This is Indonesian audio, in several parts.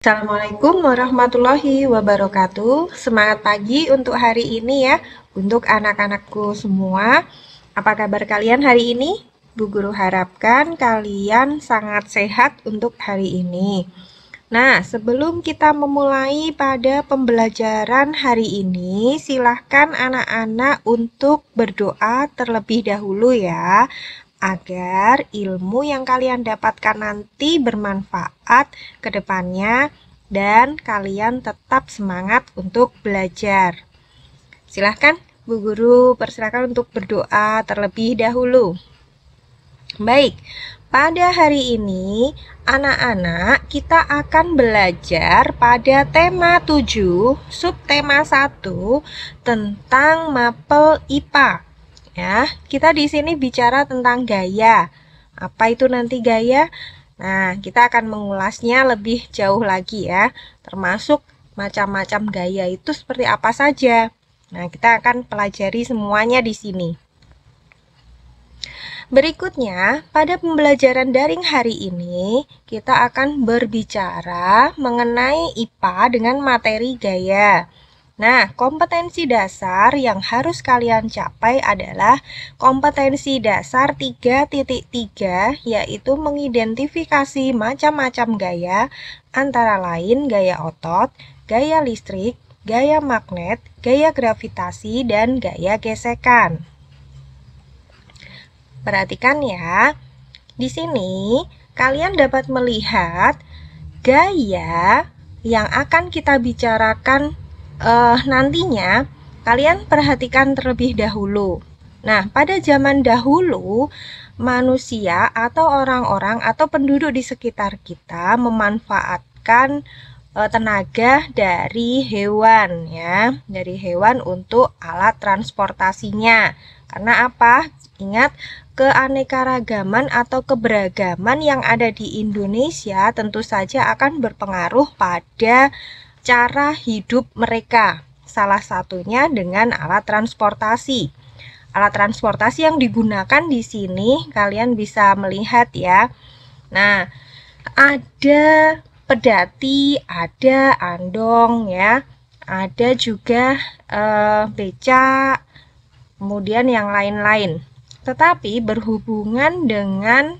Assalamualaikum warahmatullahi wabarakatuh. Semangat pagi untuk hari ini ya, untuk anak-anakku semua. Apa kabar kalian hari ini? Bu Guru harapkan kalian sangat sehat untuk hari ini. Nah, sebelum kita memulai pada pembelajaran hari ini, silahkan anak-anak untuk berdoa terlebih dahulu ya, agar ilmu yang kalian dapatkan nanti bermanfaat ke depannya dan kalian tetap semangat untuk belajar. Silahkan Bu Guru persilakan untuk berdoa terlebih dahulu. Baik, pada hari ini anak-anak kita akan belajar pada tema 7, subtema 1 tentang mapel IPA. Ya, kita di sini bicara tentang gaya. Apa itu nanti gaya? Nah, kita akan mengulasnya lebih jauh lagi ya, termasuk macam-macam gaya itu seperti apa saja. Nah, kita akan pelajari semuanya di sini. Berikutnya, pada pembelajaran daring hari ini, kita akan berbicara mengenai IPA dengan materi gaya. Nah, kompetensi dasar yang harus kalian capai adalah kompetensi dasar 3.3, yaitu mengidentifikasi macam-macam gaya, antara lain gaya otot, gaya listrik, gaya magnet, gaya gravitasi, dan gaya gesekan. Perhatikan ya, di sini kalian dapat melihat gaya yang akan kita bicarakan nantinya. Kalian perhatikan terlebih dahulu. Nah, pada zaman dahulu, manusia atau orang-orang atau penduduk di sekitar kita memanfaatkan tenaga dari hewan ya, dari hewan untuk alat transportasinya. Karena apa? Ingat, keanekaragaman atau keberagaman yang ada di Indonesia tentu saja akan berpengaruh pada cara hidup mereka. Salah satunya dengan alat transportasi. Alat transportasi yang digunakan di sini kalian bisa melihat ya. Nah, ada pedati, ada andong ya. Ada juga becak, kemudian yang lain-lain. Tetapi berhubungan dengan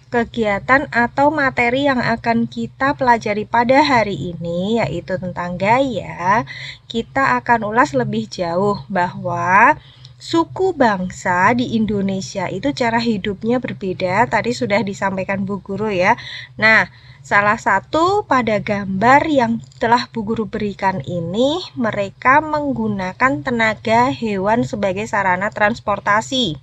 kegiatan atau materi yang akan kita pelajari pada hari ini, yaitu tentang gaya, kita akan ulas lebih jauh bahwa suku bangsa di Indonesia itu cara hidupnya berbeda. Tadi sudah disampaikan Bu Guru ya. Nah, salah satu pada gambar yang telah Bu Guru berikan ini, mereka menggunakan tenaga hewan sebagai sarana transportasi.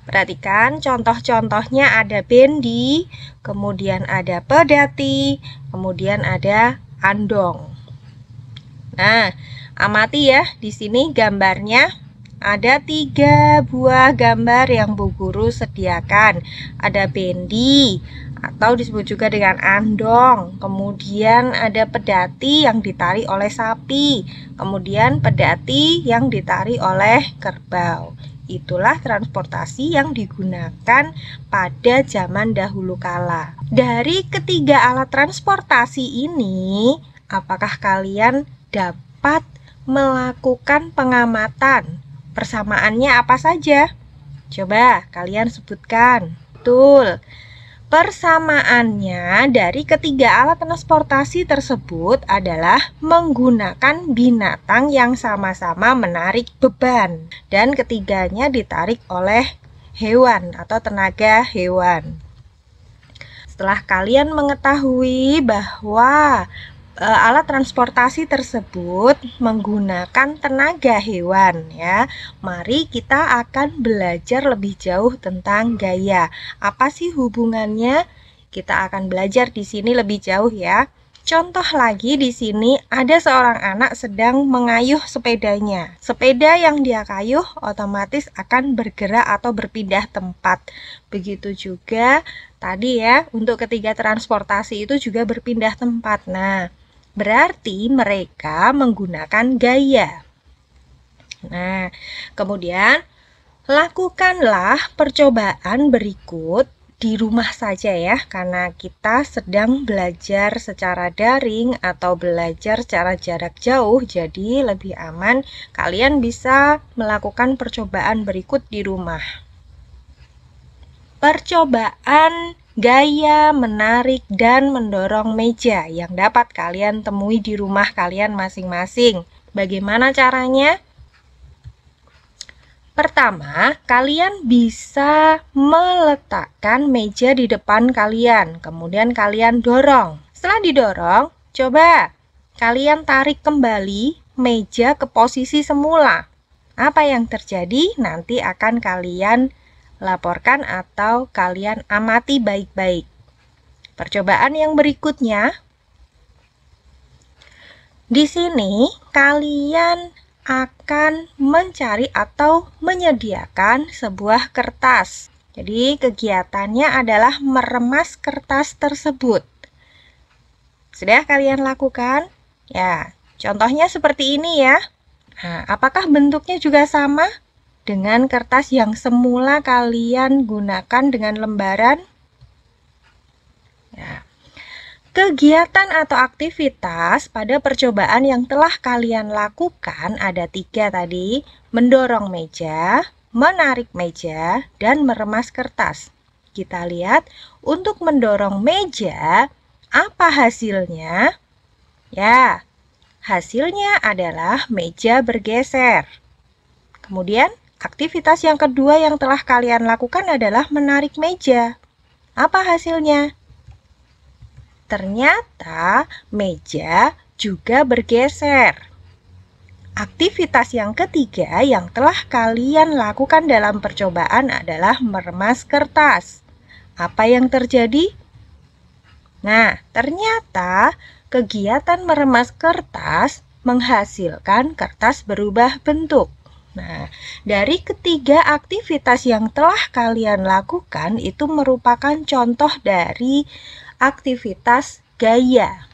Perhatikan contoh-contohnya, ada bendi, kemudian ada pedati, kemudian ada andong. Nah, amati ya, di sini gambarnya ada 3 buah gambar yang Bu Guru sediakan. Ada bendi atau disebut juga dengan andong, kemudian ada pedati yang ditarik oleh sapi, kemudian pedati yang ditarik oleh kerbau. Itulah transportasi yang digunakan pada zaman dahulu kala. Dari ketiga alat transportasi ini, apakah kalian dapat melakukan pengamatan? Persamaannya apa saja? Coba kalian sebutkan. Betul. Persamaannya dari ketiga alat transportasi tersebut adalah menggunakan binatang yang sama-sama menarik beban, dan ketiganya ditarik oleh hewan atau tenaga hewan. Setelah kalian mengetahui bahwa alat transportasi tersebut menggunakan tenaga hewan ya, mari kita akan belajar lebih jauh tentang gaya. Apa sih hubungannya? Kita akan belajar di sini lebih jauh ya. Contoh lagi, di sini ada seorang anak sedang mengayuh sepedanya. Sepeda yang dia kayuh otomatis akan bergerak atau berpindah tempat. Begitu juga tadi ya, untuk ketiga transportasi itu juga berpindah tempat. Nah, berarti mereka menggunakan gaya. Nah, kemudian lakukanlah percobaan berikut di rumah saja ya, karena kita sedang belajar secara daring atau belajar secara jarak jauh, jadi lebih aman kalian bisa melakukan percobaan berikut di rumah. Percobaan gaya menarik dan mendorong meja yang dapat kalian temui di rumah kalian masing-masing. Bagaimana caranya? Pertama, kalian bisa meletakkan meja di depan kalian, kemudian kalian dorong. Setelah didorong, coba kalian tarik kembali meja ke posisi semula. Apa yang terjadi nanti akan kalian laporkan atau kalian amati baik-baik. Percobaan yang berikutnya, di sini kalian akan mencari atau menyediakan sebuah kertas. Jadi kegiatannya adalah meremas kertas tersebut. Sudah kalian lakukan? Ya, contohnya seperti ini ya. Nah, apakah bentuknya juga sama dengan kertas yang semula kalian gunakan dengan lembaran? Ya. Kegiatan atau aktivitas pada percobaan yang telah kalian lakukan ada 3 tadi, mendorong meja, menarik meja, dan meremas kertas. Kita lihat, untuk mendorong meja, apa hasilnya? Ya, hasilnya adalah meja bergeser. Kemudian, aktivitas yang kedua yang telah kalian lakukan adalah menarik meja. Apa hasilnya? Ternyata meja juga bergeser. Aktivitas yang ketiga yang telah kalian lakukan dalam percobaan adalah meremas kertas. Apa yang terjadi? Nah, ternyata kegiatan meremas kertas menghasilkan kertas berubah bentuk. Nah, dari ketiga aktivitas yang telah kalian lakukan itu merupakan contoh dari aktivitas gaya.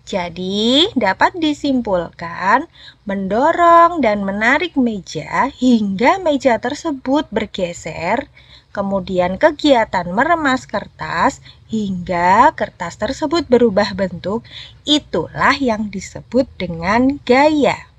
Jadi, dapat disimpulkan mendorong dan menarik meja hingga meja tersebut bergeser, kemudian kegiatan meremas kertas hingga kertas tersebut berubah bentuk, itulah yang disebut dengan gaya.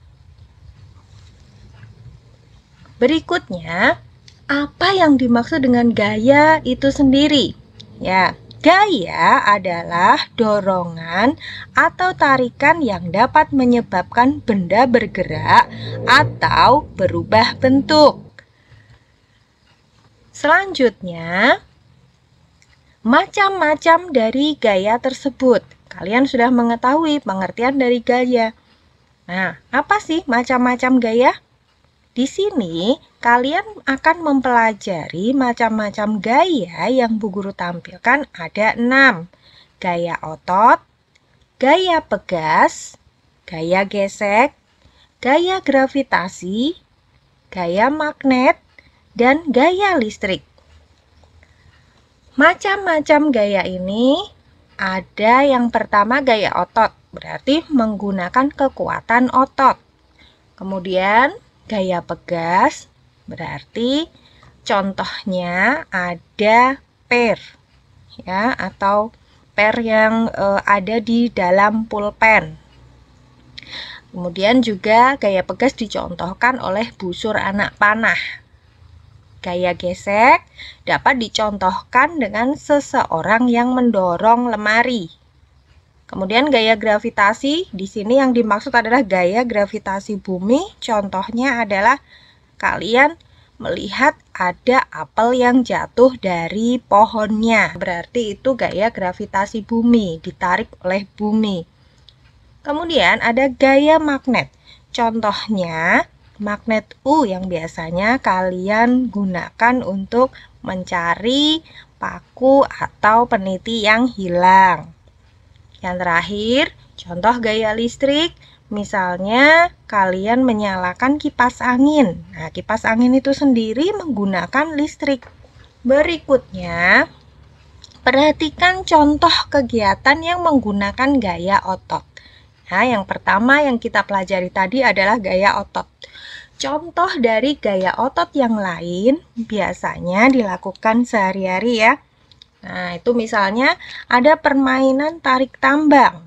Berikutnya, apa yang dimaksud dengan gaya itu sendiri? Ya, gaya adalah dorongan atau tarikan yang dapat menyebabkan benda bergerak atau berubah bentuk. Selanjutnya, macam-macam dari gaya tersebut. Kalian sudah mengetahui pengertian dari gaya. Nah, apa sih macam-macam gaya? Di sini, kalian akan mempelajari macam-macam gaya yang Bu Guru tampilkan ada 6. Gaya otot, gaya pegas, gaya gesek, gaya gravitasi, gaya magnet, dan gaya listrik. Macam-macam gaya ini ada yang pertama gaya otot, berarti menggunakan kekuatan otot. Kemudian gaya pegas, berarti contohnya ada per, ya, atau per yang ada di dalam pulpen. Kemudian juga gaya pegas dicontohkan oleh busur anak panah. Gaya gesek dapat dicontohkan dengan seseorang yang mendorong lemari. Kemudian gaya gravitasi, di sini yang dimaksud adalah gaya gravitasi bumi. Contohnya adalah kalian melihat ada apel yang jatuh dari pohonnya. Berarti itu gaya gravitasi bumi, ditarik oleh bumi. Kemudian ada gaya magnet. Contohnya magnet U yang biasanya kalian gunakan untuk mencari paku atau peniti yang hilang. Yang terakhir, contoh gaya listrik, misalnya kalian menyalakan kipas angin. Nah, kipas angin itu sendiri menggunakan listrik. Berikutnya, perhatikan contoh kegiatan yang menggunakan gaya otot. Nah, yang pertama yang kita pelajari tadi adalah gaya otot. Contoh dari gaya otot yang lain biasanya dilakukan sehari-hari ya. Nah, itu misalnya ada permainan tarik tambang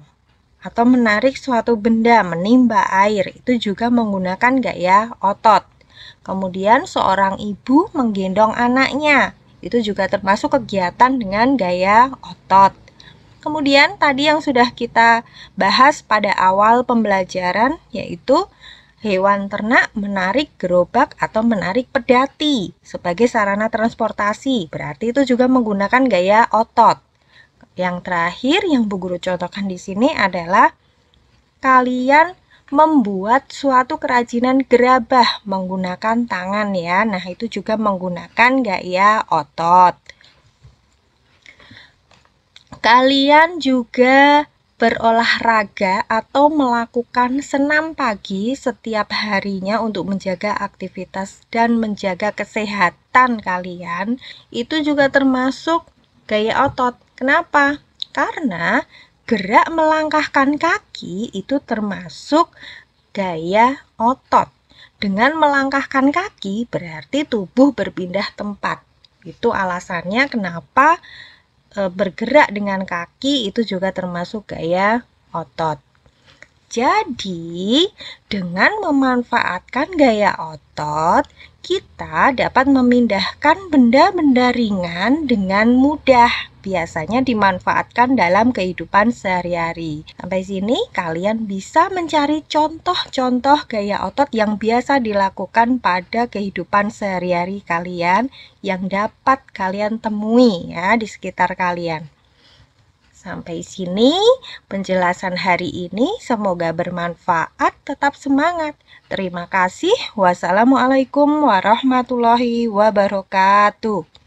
atau menarik suatu benda menimba air, itu juga menggunakan gaya otot. Kemudian seorang ibu menggendong anaknya, itu juga termasuk kegiatan dengan gaya otot. Kemudian tadi yang sudah kita bahas pada awal pembelajaran, yaitu hewan ternak menarik gerobak atau menarik pedati sebagai sarana transportasi. Berarti itu juga menggunakan gaya otot. Yang terakhir yang Bu Guru contohkan di sini adalah kalian membuat suatu kerajinan gerabah menggunakan tangan ya. Nah, itu juga menggunakan gaya otot. Kalian juga berolahraga atau melakukan senam pagi setiap harinya untuk menjaga aktivitas dan menjaga kesehatan kalian. Itu juga termasuk gaya otot. Kenapa? Karena gerak melangkahkan kaki itu termasuk gaya otot. Dengan melangkahkan kaki berarti tubuh berpindah tempat. Itu alasannya kenapa bergerak dengan kaki itu juga termasuk gaya otot. Jadi, dengan memanfaatkan gaya otot, kita dapat memindahkan benda-benda ringan dengan mudah. Biasanya dimanfaatkan dalam kehidupan sehari-hari. Sampai sini, kalian bisa mencari contoh-contoh gaya otot yang biasa dilakukan pada kehidupan sehari-hari kalian yang dapat kalian temui ya di sekitar kalian. Sampai sini penjelasan hari ini, semoga bermanfaat, tetap semangat. Terima kasih. Wassalamualaikum warahmatullahi wabarakatuh.